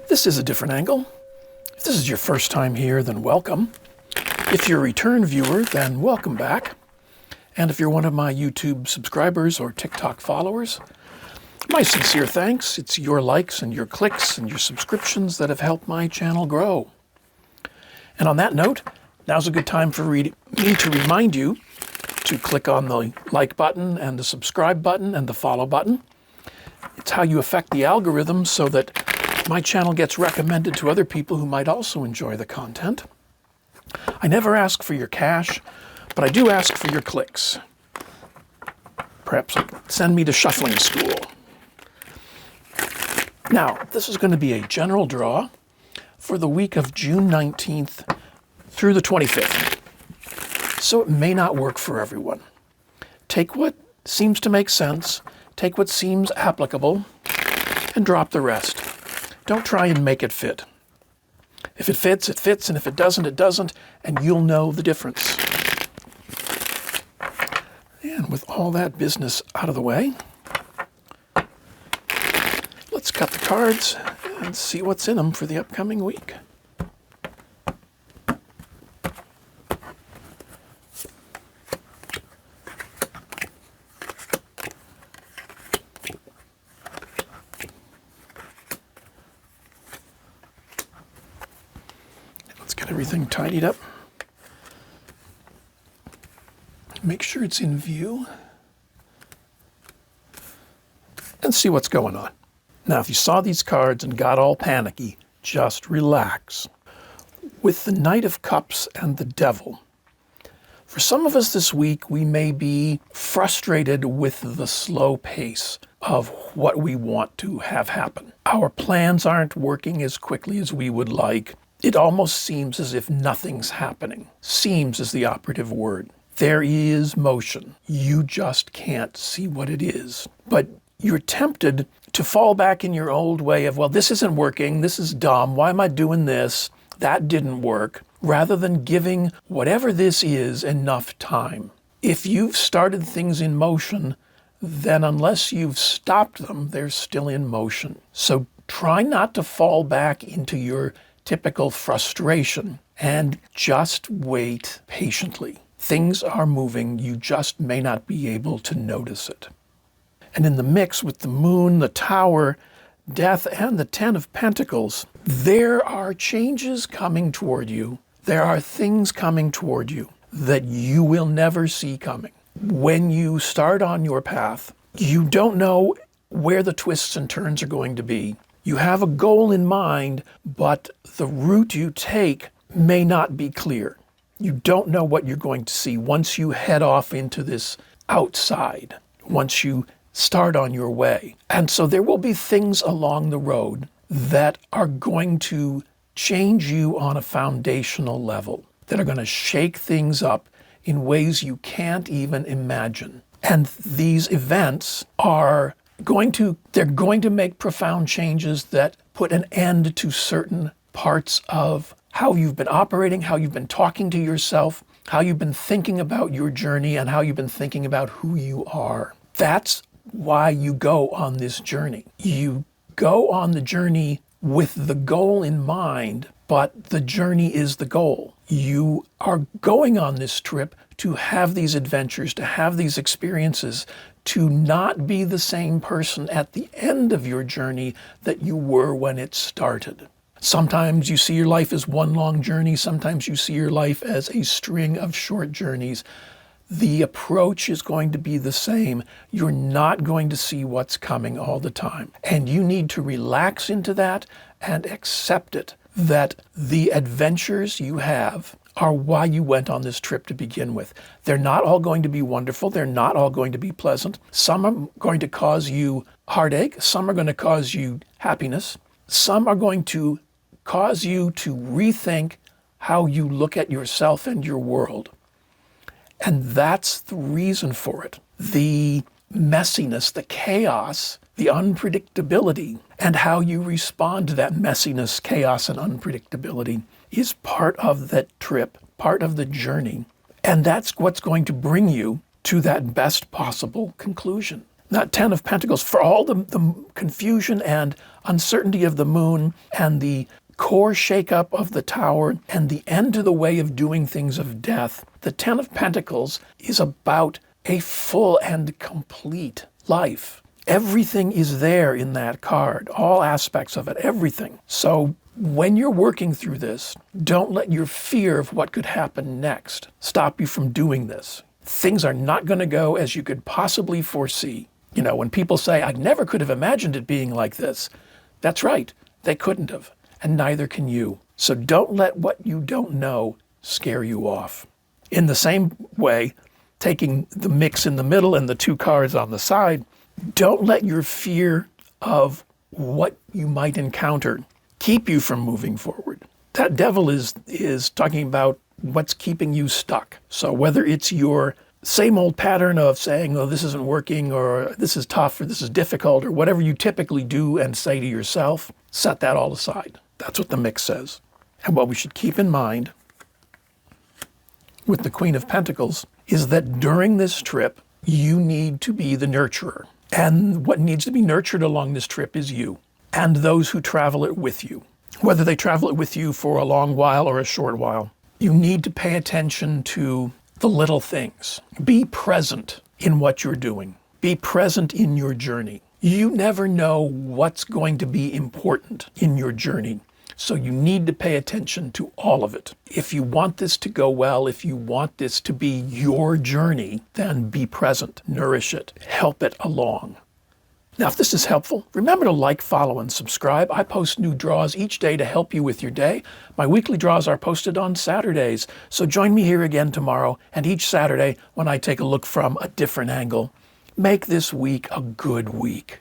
This is A Different Angle. If this is your first time here, then welcome. If you're a return viewer, then welcome back. And if you're one of my YouTube subscribers or TikTok followers, my sincere thanks. It's your likes and your clicks and your subscriptions that have helped my channel grow. And on that note, now's a good time for me to remind you to click on the like button and the subscribe button and the follow button. It's how you affect the algorithm so that my channel gets recommended to other people who might also enjoy the content. I never ask for your cash, but I do ask for your clicks. Perhaps send me to shuffling school. Now, this is going to be a general draw for the week of June 19th through the 25th. So it may not work for everyone. Take what seems to make sense, take what seems applicable, and drop the rest. Don't try and make it fit. If it fits, it fits, and if it doesn't, it doesn't, and you'll know the difference. And with all that business out of the way, let's cut the cards and see what's in them for the upcoming week. Get everything tidied up. Make sure it's in view. And see what's going on. Now, if you saw these cards and got all panicky, just relax. With the Knight of Cups and the Devil, for some of us this week, we may be frustrated with the slow pace of what we want to have happen. Our plans aren't working as quickly as we would like. It almost seems as if nothing's happening. Seems is the operative word. There is motion. You just can't see what it is. But you're tempted to fall back in your old way of, well, this isn't working. This is dumb. Why am I doing this? That didn't work. Rather than giving whatever this is enough time. If you've started things in motion, then unless you've stopped them, they're still in motion. So try not to fall back into your typical frustration and just wait patiently. Things are moving, you just may not be able to notice it. And in the mix with the Moon, the Tower, Death, and the Ten of Pentacles, there are changes coming toward you. There are things coming toward you that you will never see coming. When you start on your path, you don't know where the twists and turns are going to be. You have a goal in mind, but the route you take may not be clear. You don't know what you're going to see once you head off into this outside, once you start on your way. And so there will be things along the road that are going to change you on a foundational level, that are going to shake things up in ways you can't even imagine. And these events are they're going to make profound changes that put an end to certain parts of how you've been operating, how you've been talking to yourself, how you've been thinking about your journey, and how you've been thinking about who you are. That's why you go on this journey. You go on the journey with the goal in mind, but the journey is the goal. You are going on this trip to have these adventures, to have these experiences, to not be the same person at the end of your journey that you were when it started. Sometimes you see your life as one long journey. Sometimes you see your life as a string of short journeys. The approach is going to be the same. You're not going to see what's coming all the time. And you need to relax into that and accept it, that the adventures you have are why you went on this trip to begin with. They're not all going to be wonderful. They're not all going to be pleasant. Some are going to cause you heartache. Some are going to cause you happiness. Some are going to cause you to rethink how you look at yourself and your world. And that's the reason for it. The messiness, the chaos, the unpredictability, and how you respond to that messiness, chaos, and unpredictability is part of that trip, part of the journey. And that's what's going to bring you to that best possible conclusion. That Ten of Pentacles, for all the confusion and uncertainty of the moon and the core shakeup of the Tower and the end to the way of doing things of death, the Ten of Pentacles is about a full and complete life. Everything is there in that card, all aspects of it, everything. So when you're working through this, don't let your fear of what could happen next stop you from doing this. Things are not going to go as you could possibly foresee. You know, when people say, I never could have imagined it being like this, that's right, they couldn't have, and neither can you. So don't let what you don't know scare you off. In the same way, taking the mix in the middle and the two cards on the side, don't let your fear of what you might encounter keep you from moving forward. That devil is talking about what's keeping you stuck. So whether it's your same old pattern of saying, oh, this isn't working, or this is tough, or this is difficult, or whatever you typically do and say to yourself, set that all aside. That's what the mix says. And what we should keep in mind with the Queen of Pentacles is that during this trip, you need to be the nurturer. And what needs to be nurtured along this trip is you and those who travel it with you. Whether they travel it with you for a long while or a short while, you need to pay attention to the little things. Be present in what you're doing. Be present in your journey. You never know what's going to be important in your journey. So you need to pay attention to all of it. If you want this to go well, if you want this to be your journey, then be present, nourish it, help it along. Now, if this is helpful, remember to like, follow, and subscribe. I post new draws each day to help you with your day. My weekly draws are posted on Saturdays, so join me here again tomorrow and each Saturday when I take a look from a different angle. Make this week a good week.